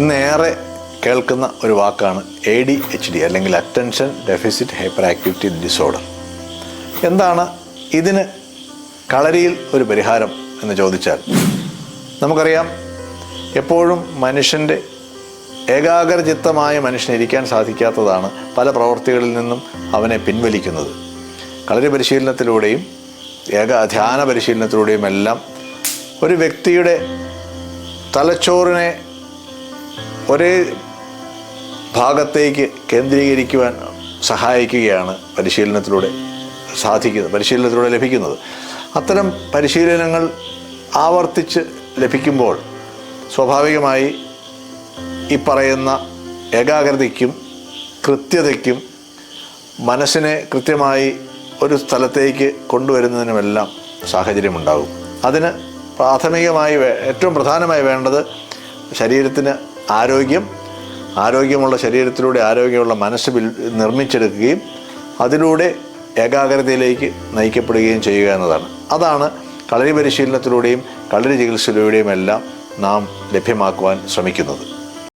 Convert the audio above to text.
ഇന്നേറെ കേൾക്കുന്ന ഒരു വാക്കാണ് ADHD അല്ലെങ്കിൽ attention deficit hyper activity disorder. എന്താണ് ഇതിന് കളരിയിൽ ഒരു പരിഹാരം എന്ന് ചോദിച്ചാൽ, നമുക്കറിയാം എപ്പോഴും മനുഷ്യൻ്റെ ഏകാഗ്രചിത്തമായ മനുഷ്യനിരിക്കാൻ സാധിക്കാത്തതാണ് പല പ്രവൃത്തികളിൽ നിന്നും അവനെ പിൻവലിക്കുന്നത്. കളരി പരിശീലനത്തിലൂടെയും ധ്യാന പരിശീലനത്തിലൂടെയും എല്ലാം ഒരു വ്യക്തിയുടെ തലച്ചോറിനെ ഒരേ ഭാഗത്തേക്ക് കേന്ദ്രീകരിക്കുവാൻ സഹായിക്കുകയാണ് പരിശീലനത്തിലൂടെ ലഭിക്കുന്നത്. അത്തരം പരിശീലനങ്ങൾ ആവർത്തിച്ച് ലഭിക്കുമ്പോൾ സ്വാഭാവികമായി ഈ പറയുന്ന ഏകാഗ്രതയ്ക്കും കൃത്യതയ്ക്കും മനസ്സിനെ കൃത്യമായി ഒരു സ്ഥലത്തേക്ക് കൊണ്ടുവരുന്നതിനുമെല്ലാം സാഹചര്യമുണ്ടാകും. അതിന് ഏറ്റവും പ്രധാനമായി വേണ്ടത് ശരീരത്തിന് ആരോഗ്യമുള്ള ശരീരത്തിലൂടെ ആരോഗ്യമുള്ള മനസ്സ് നിർമ്മിച്ചെടുക്കുകയും അതിലൂടെ ഏകാഗ്രതയിലേക്ക് നയിക്കപ്പെടുകയും ചെയ്യുക എന്നതാണ്. അതാണ് കളരി പരിശീലനത്തിലൂടെയും കളരി ചികിത്സയിലൂടെയും എല്ലാം നാം ലഭ്യമാക്കുവാൻ ശ്രമിക്കുന്നത്.